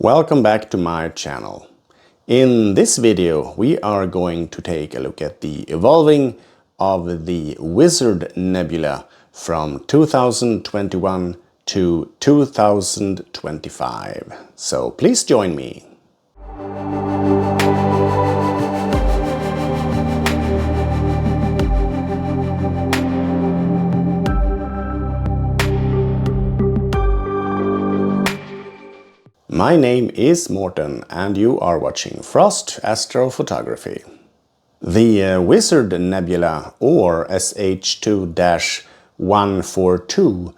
Welcome back to my channel. In this video we are going to take a look at the evolving of the Wizard Nebula from 2021 to 2025. So please join me. My name is Morten and you are watching Frost Astrophotography. The Wizard Nebula, or SH2-142,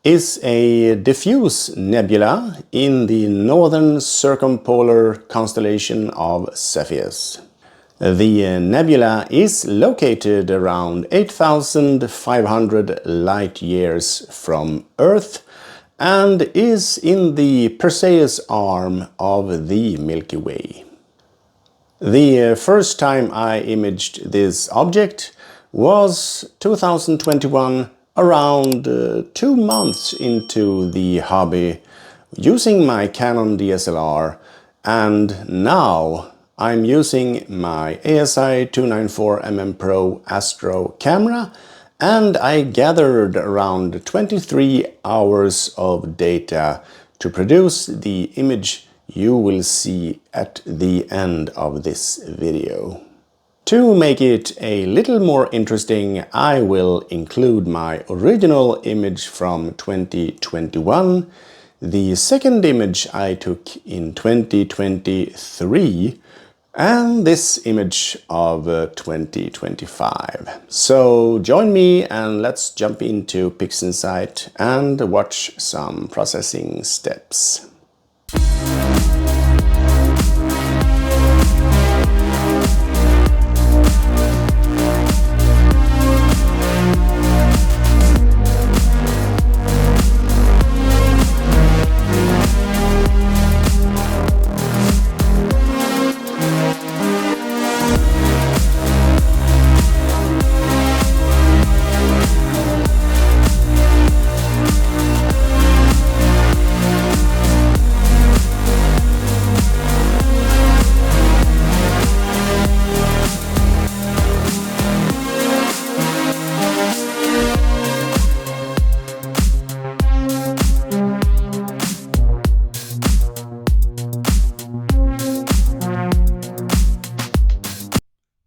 is a diffuse nebula in the northern circumpolar constellation of Cepheus. The nebula is located around 8,500 light-years from Earth and is in the Perseus arm of the Milky Way. The first time I imaged this object was 2021, around 2 months into the hobby, using my Canon DSLR, and now I'm using my ASI 294mm Pro Astro camera, and I gathered around 23 hours of data to produce the image you will see at the end of this video. To make it a little more interesting, I will include my original image from 2021, the second image I took in 2023, and this image of 2025. So join me and let's jump into PixInsight and watch some processing steps.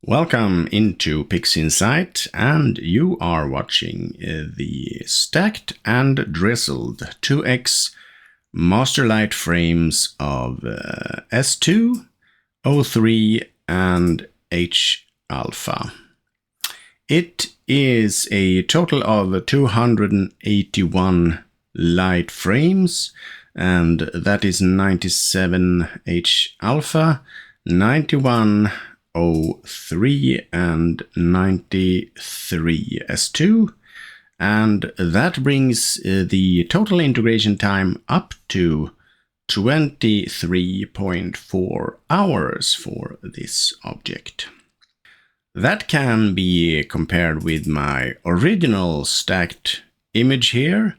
Welcome into PixInsight, and you are watching the stacked and drizzled 2x masterlight frames of S2, O3 and H-alpha. It is a total of 281 light frames, and that is 97 H-alpha, 91 O3 and 93 S2, and that brings the total integration time up to 23.4 hours for this object. That can be compared with my original stacked image here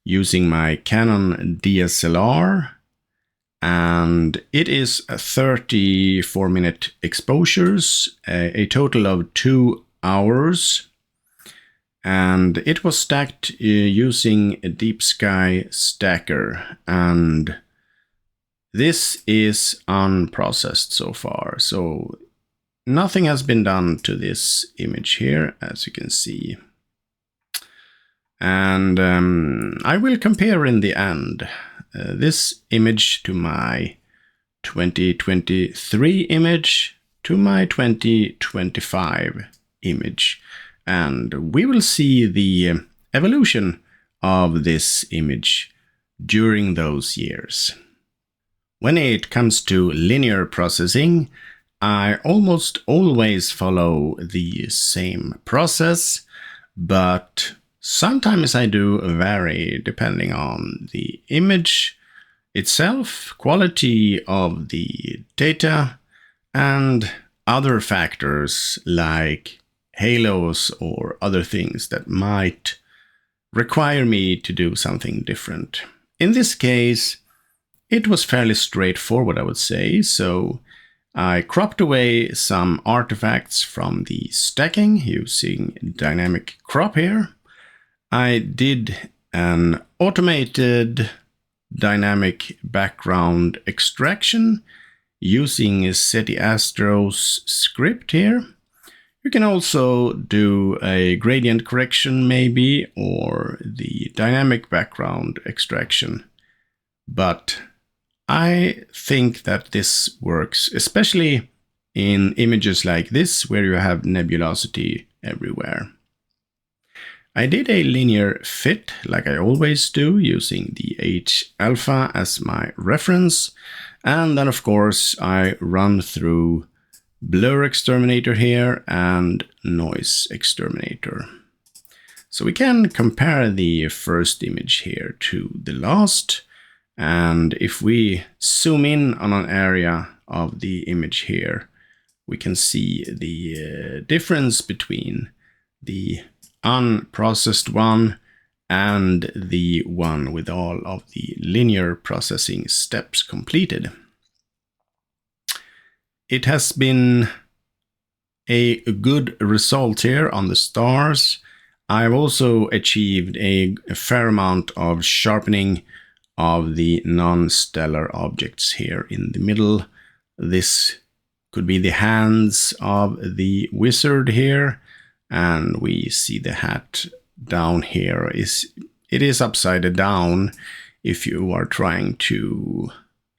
using my Canon DSLR, and it is 34-minute exposures, a total of 2 hours, and it was stacked using a Deep Sky stacker, and this is unprocessed so far, so nothing has been done to this image here, as you can see. And I will compare in the end this image to my 2023 image to my 2025 image, and we will see the evolution of this image during those years. When it comes to linear processing, I almost always follow the same process, but sometimes I do vary depending on the image itself, quality of the data, and other factors like halos or other things that might require me to do something different. In this case, it was fairly straightforward, I would say. So I cropped away some artifacts from the stacking using dynamic crop here. I did an automated dynamic background extraction using SETI Astro's script here. You can also do a gradient correction maybe, or the dynamic background extraction. But I think that this works, especially in images like this, where you have nebulosity everywhere. I did a linear fit, like I always do, using the H alpha as my reference. And then, of course, I run through blur exterminator here and noise exterminator. So we can compare the first image here to the last. And if we zoom in on an area of the image here, we can see the difference between the unprocessed one and the one with all of the linear processing steps completed. It has been a good result here on the stars. I've also achieved a fair amount of sharpening of the non-stellar objects here in the middle. This could be the hands of the wizard here, and we see the hat down here. It is upside down if you are trying to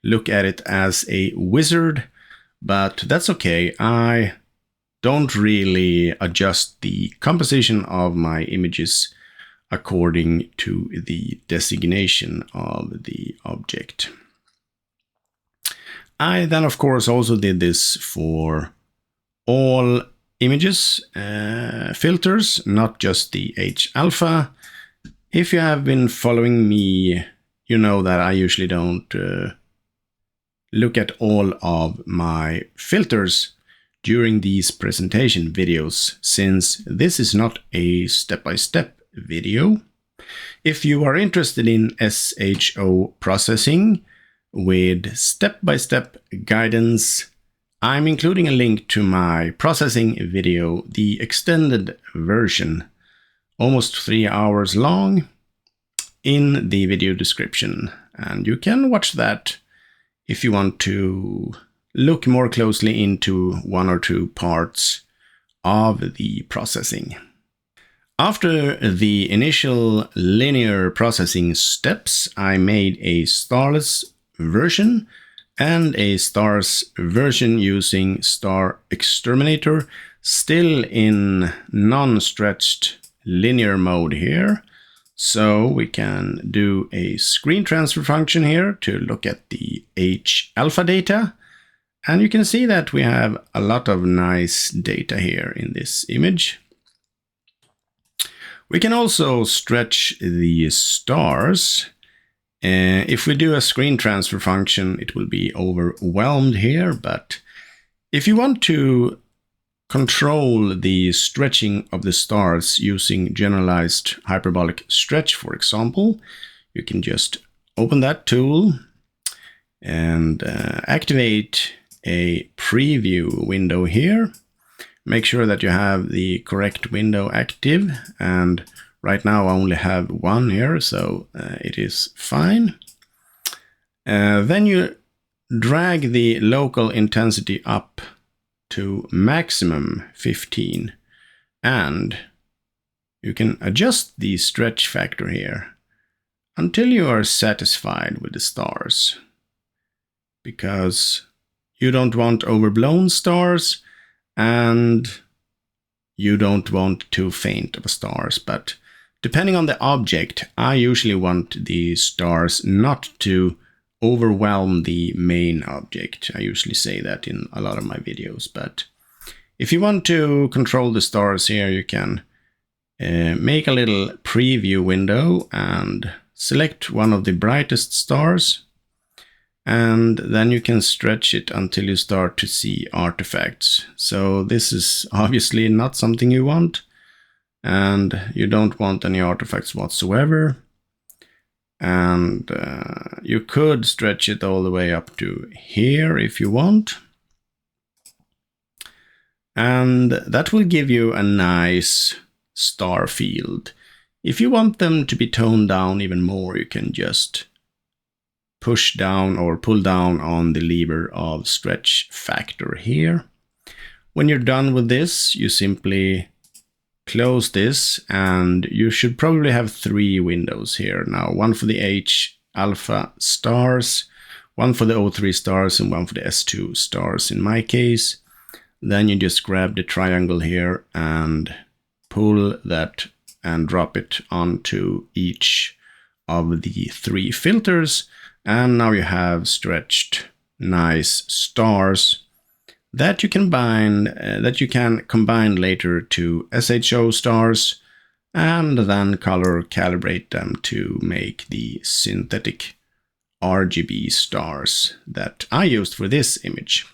look at it as a wizard, but that's okay. I don't really adjust the composition of my images according to the designation of the object. I then, of course, also did this for all images filters, not just the H alpha. If you have been following me, you know that I usually don't look at all of my filters during these presentation videos, since this is not a step-by-step video. If you are interested in SHO processing with step-by-step guidance, I'm including a link to my processing video, the extended version, almost 3 hours long, in the video description. And you can watch that if you want to look more closely into one or two parts of the processing. After the initial linear processing steps, I made a starless version and a stars version using star exterminator, still in non-stretched linear mode here. So we can do a screen transfer function here to look at the H alpha data. And you can see that we have a lot of nice data here in this image. We can also stretch the stars. If we do a screen transfer function, it will be overwhelmed here. But if you want to control the stretching of the stars using generalized hyperbolic stretch, for example, you can just open that tool and activate a preview window here. Make sure that you have the correct window active, and right now I only have one here, so it is fine. Then you drag the local intensity up to maximum 15, and you can adjust the stretch factor here until you are satisfied with the stars, because you don't want overblown stars and you don't want too faint of stars. But depending on the object, I usually want the stars not to overwhelm the main object. I usually say that in a lot of my videos. But if you want to control the stars here, you can make a little preview window and select one of the brightest stars. And then you can stretch it until you start to see artifacts. So this is obviously not something you want, and you don't want any artifacts whatsoever. And you could stretch it all the way up to here if you want. And that will give you a nice star field. If you want them to be toned down even more, you can just push down or pull down on the lever of stretch factor here. When you're done with this, you simply close this, and you should probably have 3 windows here now. One for the H alpha stars, one for the O3 stars, and one for the S2 stars in my case. Then you just grab the triangle here and pull that and drop it onto each of the 3 filters. And now you have stretched nice stars that you can combine later to SHO stars, and then color calibrate them to make the synthetic RGB stars that I used for this image.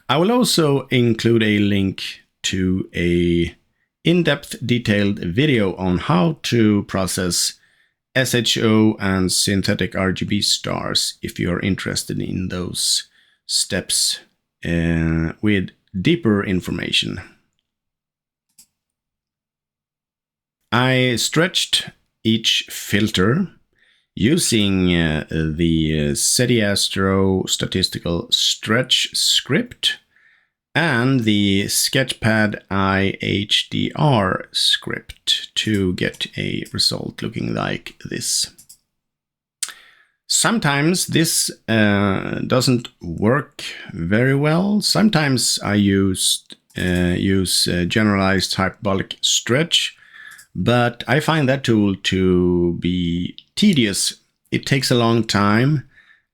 I will also include a link to a in-depth detailed video on how to process SHO and synthetic RGB stars if you're interested in those steps with deeper information. I stretched each filter using the SETI Astro statistical stretch script and the Sketchpad IHDR script to get a result looking like this. Sometimes this doesn't work very well. Sometimes I use generalized hyperbolic stretch, but I find that tool to be tedious. It takes a long time,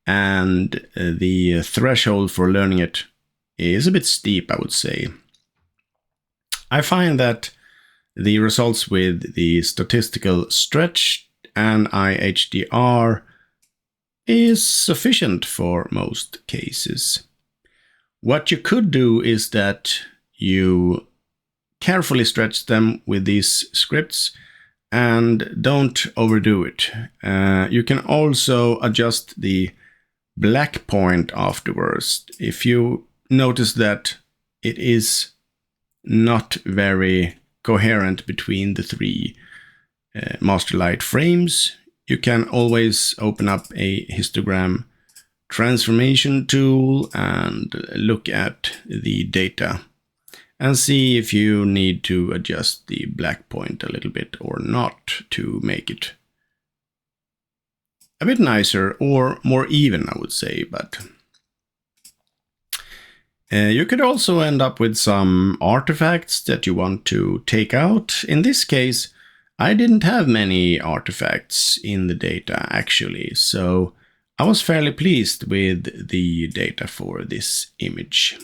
and the threshold for learning it is a bit steep, I would say. I find that the results with the statistical stretch and IHDR is sufficient for most cases. What you could do is that you carefully stretch them with these scripts and don't overdo it. You can also adjust the black point afterwards. If you notice that it is not very coherent between the 3 master light frames, you can always open up a histogram transformation tool and look at the data and see if you need to adjust the black point a little bit or not to make it a bit nicer or more even, I would say. But you could also end up with some artifacts that you want to take out. In this case, I didn't have many artifacts in the data actually, so I was fairly pleased with the data for this image.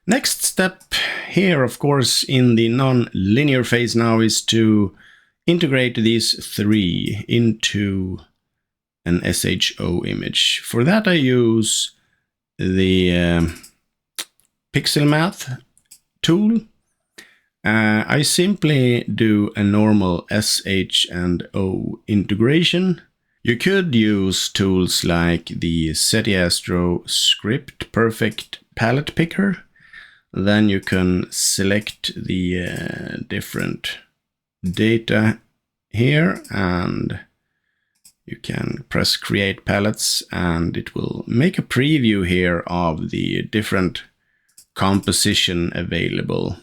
Next step here, of course, in the non-linear phase now is to integrate these 3 into an SHO image. For that I use the Pixel Math tool. I simply do a normal SH and O integration. You could use tools like the SETI Astro Script Perfect Palette Picker. Then you can select the different data here, and you can press Create Palettes, and it will make a preview here of the different composition available.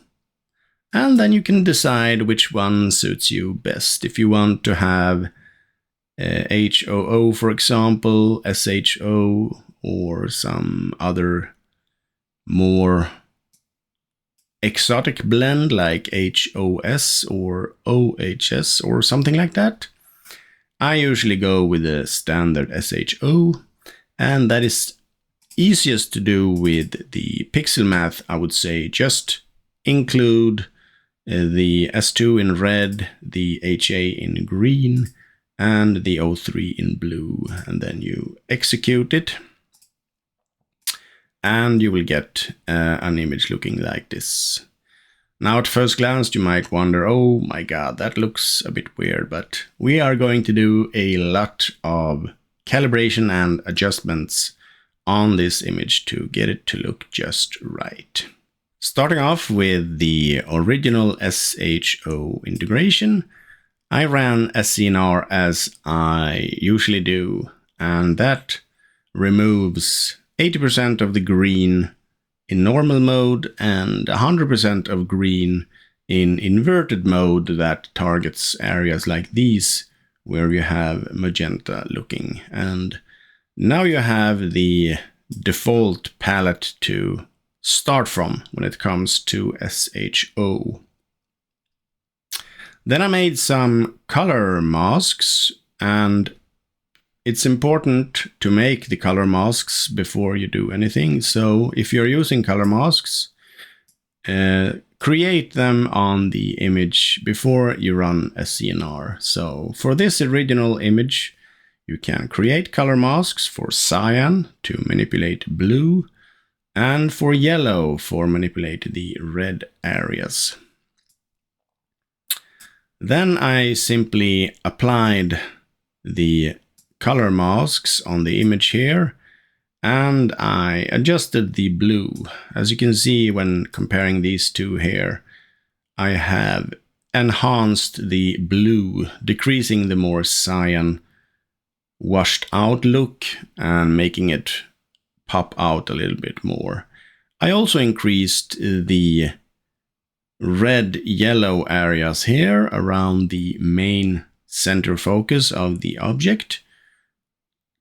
And then you can decide which one suits you best. If you want to have HOO, for example, SHO, or some other more exotic blend like HOS or OHS or something like that, I usually go with the standard SHO, and that is easiest to do with the Pixel Math, I would say. Just include the S2 in red, the HA in green, and the O3 in blue, and then you execute it, and you will get an image looking like this. Now at first glance you might wonder, oh my god, that looks a bit weird, but we are going to do a lot of calibration and adjustments on this image to get it to look just right. Starting off with the original SHO integration, I ran SCNR as I usually do, and that removes 80% of the green in normal mode and 100% of green in inverted mode that targets areas like these where you have magenta looking. And now you have the default palette to start from when it comes to SHO. Then I made some color masks, and it's important to make the color masks before you do anything. So if you're using color masks, create them on the image before you run SCNR. So for this original image, you can create color masks for cyan to manipulate blue, and for yellow for manipulate the red areas. Then I simply applied the color masks on the image here, and I adjusted the blue. As you can see when comparing these two here, I have enhanced the blue, decreasing the more cyan washed out look and making it pop out a little bit more. I also increased the red-yellow areas here around the main center focus of the object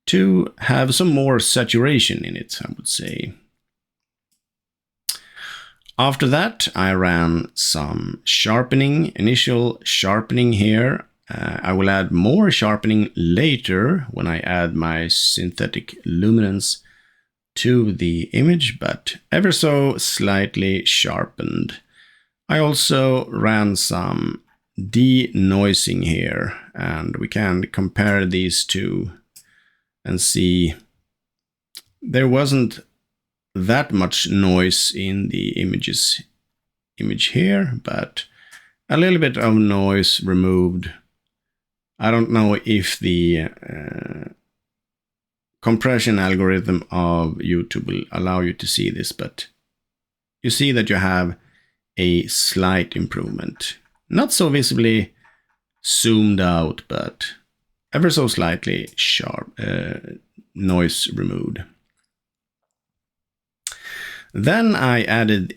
to have some more saturation in it, I would say. After that, I ran some sharpening, initial sharpening here. I will add more sharpening later when I add my synthetic luminance to the image, but ever so slightly sharpened. I also ran some denoising here, and we can compare these two and see there wasn't that much noise in the image here, but a little bit of noise removed. I don't know if the compression algorithm of YouTube will allow you to see this, but you see that you have a slight improvement. Not so visibly zoomed out, but ever so slightly sharp noise removed. Then I added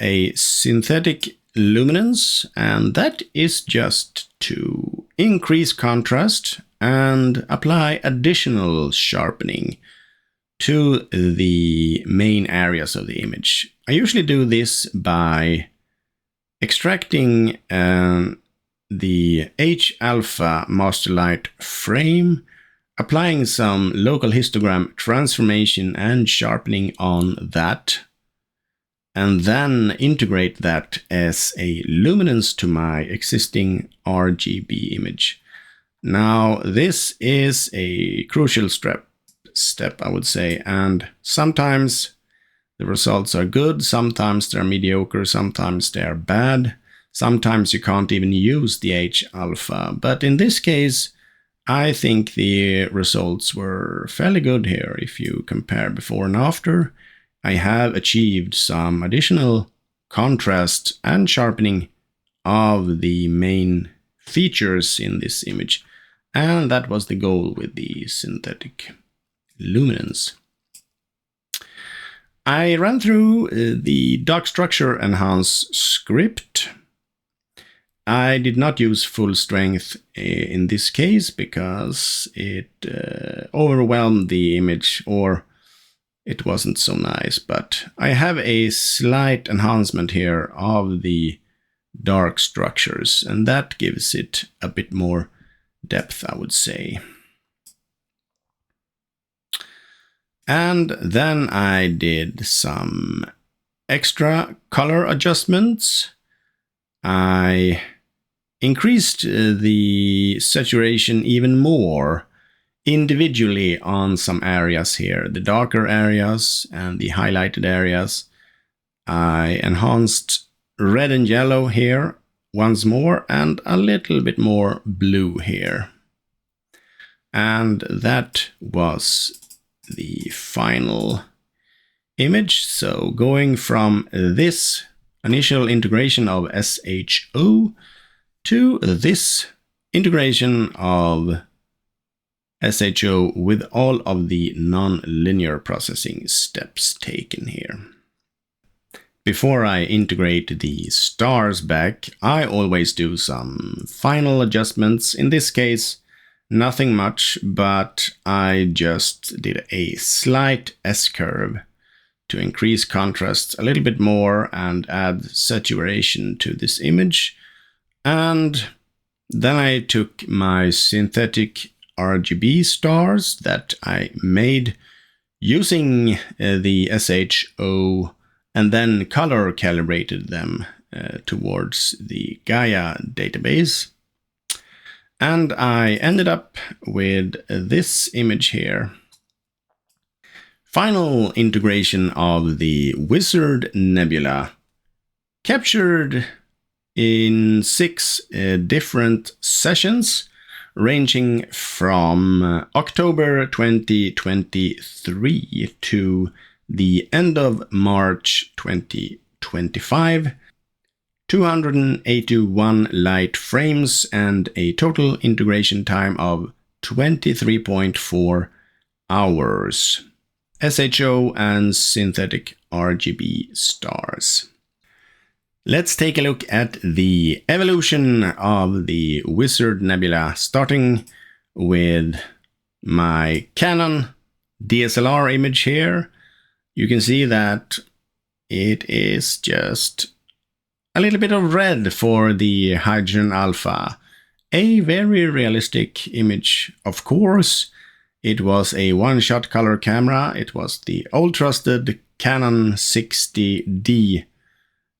a synthetic luminance, and that is just to increase contrast and apply additional sharpening to the main areas of the image. I usually do this by extracting the H-alpha master light frame, applying some local histogram transformation and sharpening on that, and then integrate that as a luminance to my existing RGB image. Now, this is a crucial step, I would say, and sometimes the results are good, sometimes they're mediocre, sometimes they're bad, sometimes you can't even use the H-alpha, but in this case, I think the results were fairly good here. If you compare before and after, I have achieved some additional contrast and sharpening of the main features in this image, and that was the goal with the synthetic luminance. I ran through the dark structure enhance script. I did not use full strength in this case because it overwhelmed the image, or it wasn't so nice, but I have a slight enhancement here of the dark structures, and that gives it a bit more depth, I would say. And then I did some extra color adjustments. I increased the saturation even more individually on some areas here, the darker areas and the highlighted areas. I enhanced red and yellow here once more, and a little bit more blue here. And that was the final image. So going from this initial integration of SHO to this integration of SHO with all of the non-linear processing steps taken here. Before I integrate the stars back, I always do some final adjustments. In this case, nothing much, but I just did a slight S-curve to increase contrast a little bit more and add saturation to this image. And then I took my synthetic RGB stars that I made using the SHO and then color calibrated them towards the Gaia database. And I ended up with this image here. Final integration of the Wizard Nebula, captured in 6 different sessions, ranging from October 2023 to the end of March 2025, 281 light frames and a total integration time of 23.4 hours. SHO and synthetic RGB stars. Let's take a look at the evolution of the Wizard Nebula, starting with my Canon DSLR image here. You can see that it is just a little bit of red for the hydrogen alpha. A very realistic image, of course. It was a one-shot color camera. It was the old trusted Canon 60D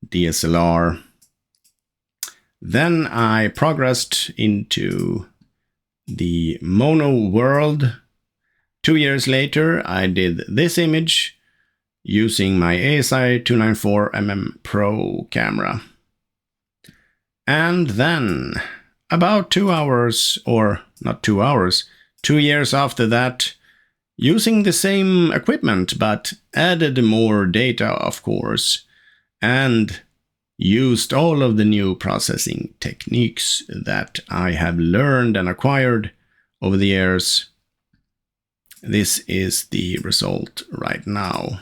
DSLR. Then I progressed into the mono world. 2 years later, I did this image using my ASI 294mm Pro camera. And then, about 2 hours, or not 2 hours, 2 years after that, using the same equipment but added more data, of course, and used all of the new processing techniques that I have learned and acquired over the years. This is the result right now.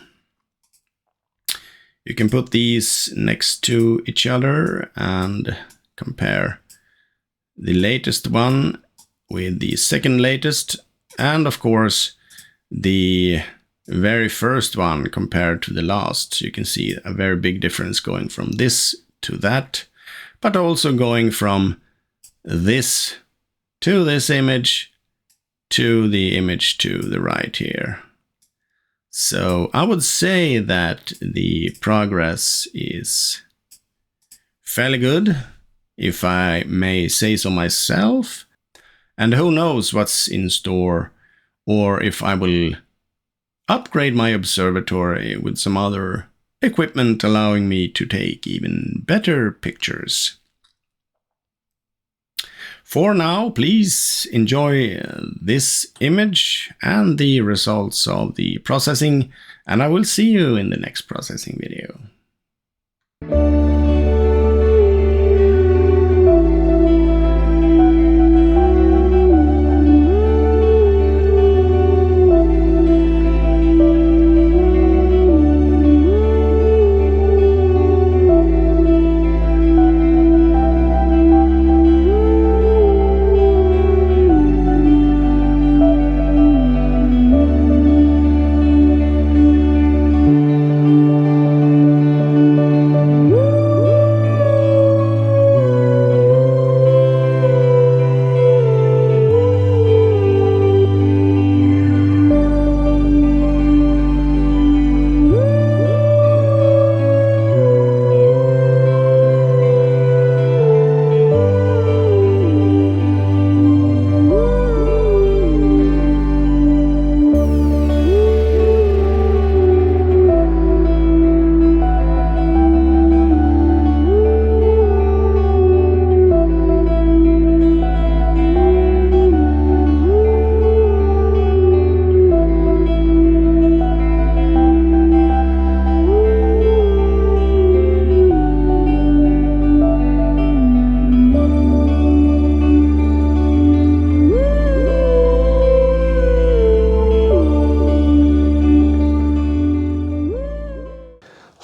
You can put these next to each other and compare the latest one with the second latest, and of course the very first one compared to the last. You can see a very big difference going from this to that, but also going from this to this image to the image to the right here. So I would say that the progress is fairly good, if I may say so myself. And who knows what's in store, or if I will upgrade my observatory with some other equipment allowing me to take even better pictures. For now, please enjoy this image and the results of the processing, and I will see you in the next processing video.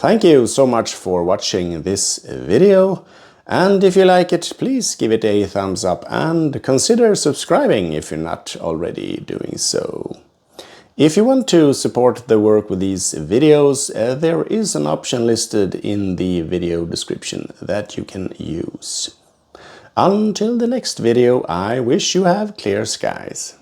Thank you so much for watching this video, and if you like it, please give it a thumbs up and consider subscribing if you're not already doing so. If you want to support the work with these videos, there is an option listed in the video description that you can use. Until the next video, I wish you have clear skies.